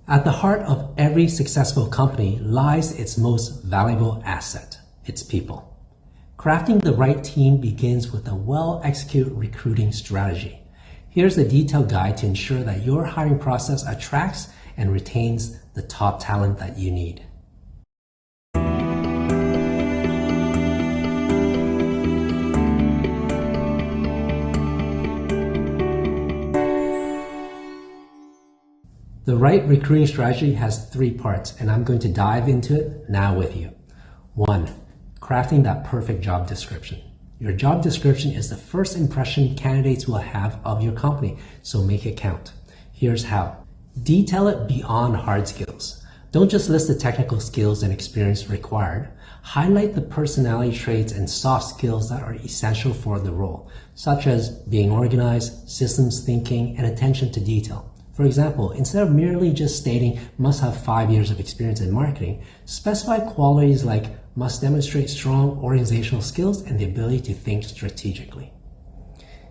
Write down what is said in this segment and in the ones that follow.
At the heart of every successful company lies its most valuable asset, its people. Crafting the right team begins with a well-executed recruiting strategy. Here's a detailed guide to ensure that your hiring process attracts and retains the top talent that you need. The right recruiting strategy has 3 parts, and I'm going to dive into it now with you. 1. Crafting that perfect job description. Your job description is the first impression candidates will have of your company, so make it count. Here's how. Detail it beyond hard skills. Don't just list the technical skills and experience required. Highlight the personality traits and soft skills that are essential for the role, such as being organized, systems thinking, and attention to detail. For example, instead of merely just stating must have 5 years of experience in marketing, specify qualities like must demonstrate strong organizational skills and the ability to think strategically.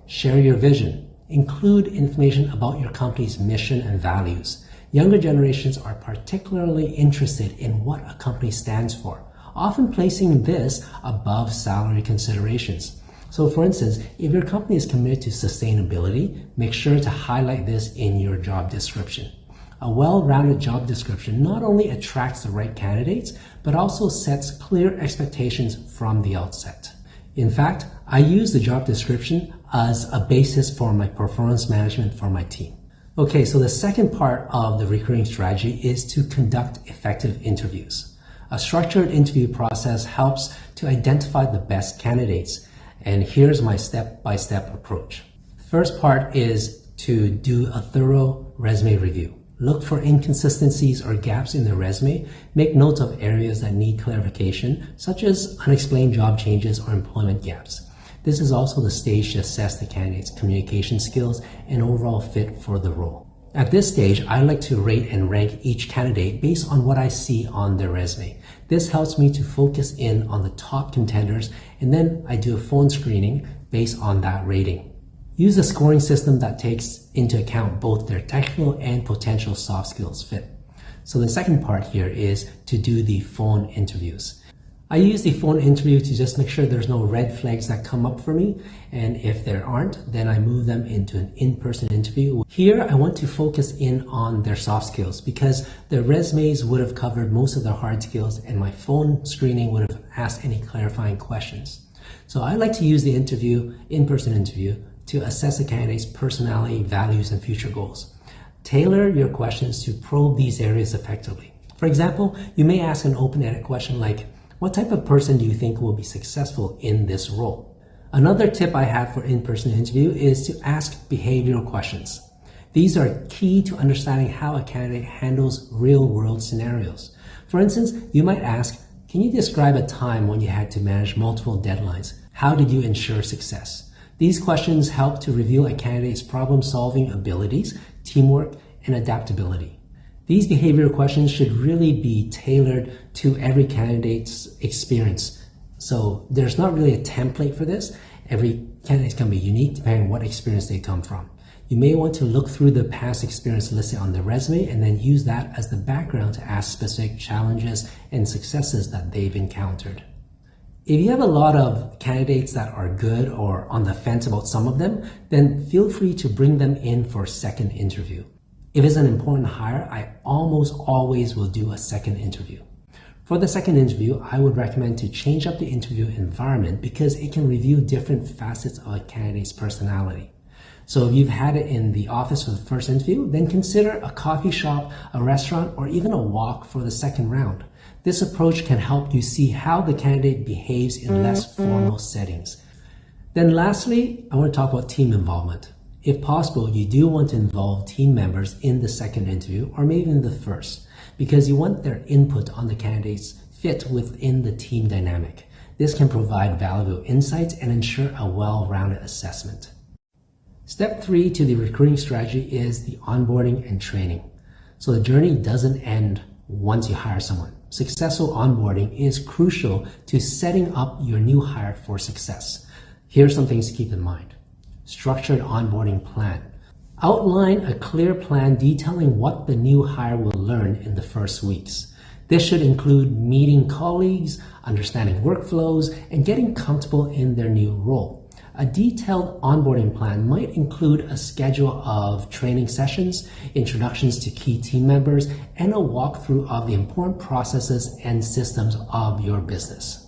Share your vision. Include information about your company's mission and values. Younger generations are particularly interested in what a company stands for, often placing this above salary considerations. So for instance, if your company is committed to sustainability, make sure to highlight this in your job description. A well-rounded job description not only attracts the right candidates, but also sets clear expectations from the outset. In fact, I use the job description as a basis for my performance management for my team. Okay, so the second part of the recruiting strategy is to conduct effective interviews. A structured interview process helps to identify the best candidates. And here's my step-by-step approach. First part is to do a thorough resume review. Look for inconsistencies or gaps in the resume. Make notes of areas that need clarification, such as unexplained job changes or employment gaps. This is also the stage to assess the candidate's communication skills and overall fit for the role. At this stage, I like to rate and rank each candidate based on what I see on their resume. This helps me to focus in on the top contenders, and then I do a phone screening based on that rating. Use a scoring system that takes into account both their technical and potential soft skills fit. So the second part here is to do the phone interviews. I use the phone interview to just make sure there's no red flags that come up for me, and if there aren't, then I move them into an in-person interview. Here I want to focus in on their soft skills because their resumes would have covered most of their hard skills and my phone screening would have asked any clarifying questions. So I like to use the in-person interview to assess a candidate's personality, values, and future goals. Tailor your questions to probe these areas effectively. For example, you may ask an open-ended question like, what type of person do you think will be successful in this role? Another tip I have for in-person interview is to ask behavioral questions. These are key to understanding how a candidate handles real-world scenarios. For instance, you might ask, can you describe a time when you had to manage multiple deadlines? How did you ensure success? These questions help to reveal a candidate's problem-solving abilities, teamwork, and adaptability. These behavioral questions should really be tailored to every candidate's experience. So there's not really a template for this. Every candidate can be unique depending on what experience they come from. You may want to look through the past experience listed on the resume and then use that as the background to ask specific challenges and successes that they've encountered. If you have a lot of candidates that are good or on the fence about some of them, then feel free to bring them in for a second interview. If it's an important hire, I almost always will do a second interview. For the second interview, I would recommend to change up the interview environment because it can reveal different facets of a candidate's personality. So if you've had it in the office for the first interview, then consider a coffee shop, a restaurant, or even a walk for the second round. This approach can help you see how the candidate behaves in less formal settings. Then lastly, I want to talk about team involvement. If possible, you do want to involve team members in the second interview or maybe in the first because you want their input on the candidate's fit within the team dynamic. This can provide valuable insights and ensure a well-rounded assessment. Step 3 to the recruiting strategy is the onboarding and training. So the journey doesn't end once you hire someone. Successful onboarding is crucial to setting up your new hire for success. Here's some things to keep in mind. Structured onboarding plan. Outline a clear plan detailing what the new hire will learn in the first weeks. This should include meeting colleagues, understanding workflows, and getting comfortable in their new role. A detailed onboarding plan might include a schedule of training sessions, introductions to key team members, and a walkthrough of the important processes and systems of your business.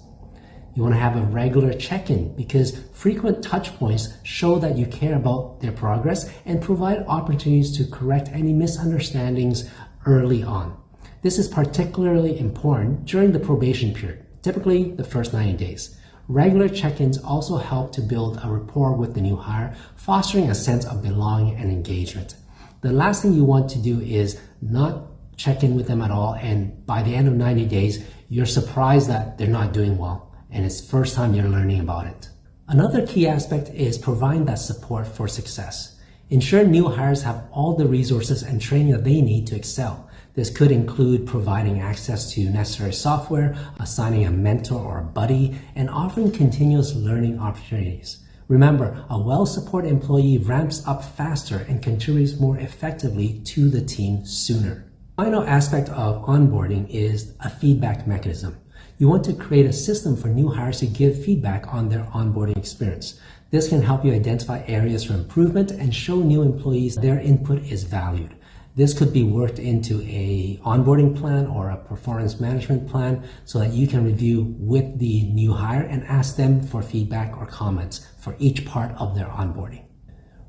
You want to have a regular check-in because frequent touch points show that you care about their progress and provide opportunities to correct any misunderstandings early on. This is particularly important during the probation period, typically the first 90 days. Regular check-ins also help to build a rapport with the new hire, fostering a sense of belonging and engagement. The last thing you want to do is not check in with them at all, and by the end of 90 days, you're surprised that they're not doing well, and it's the first time you're learning about it. Another key aspect is providing that support for success. Ensure new hires have all the resources and training that they need to excel. This could include providing access to necessary software, assigning a mentor or a buddy, and offering continuous learning opportunities. Remember, a well-supported employee ramps up faster and contributes more effectively to the team sooner. The final aspect of onboarding is a feedback mechanism. You want to create a system for new hires to give feedback on their onboarding experience. This can help you identify areas for improvement and show new employees their input is valued. This could be worked into a onboarding plan or a performance management plan so that you can review with the new hire and ask them for feedback or comments for each part of their onboarding.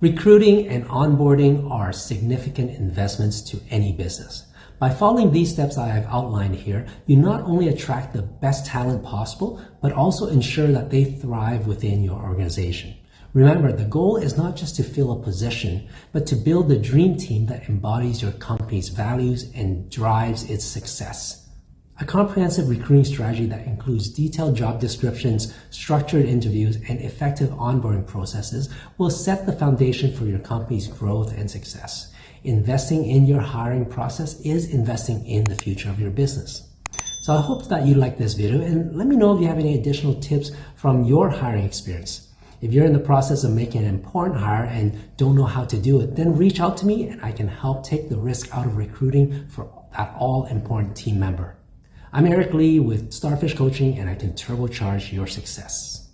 Recruiting and onboarding are significant investments to any business. By following these steps I have outlined here, you not only attract the best talent possible, but also ensure that they thrive within your organization. Remember, the goal is not just to fill a position, but to build the dream team that embodies your company's values and drives its success. A comprehensive recruiting strategy that includes detailed job descriptions, structured interviews, and effective onboarding processes will set the foundation for your company's growth and success. Investing in your hiring process is investing in the future of your business. So I hope that you liked this video, and let me know if you have any additional tips from your hiring experience. If you're in the process of making an important hire and don't know how to do it, then reach out to me and I can help take the risk out of recruiting for that all-important team member. I'm Eric Lee with Starfish Coaching, and I can turbocharge your success.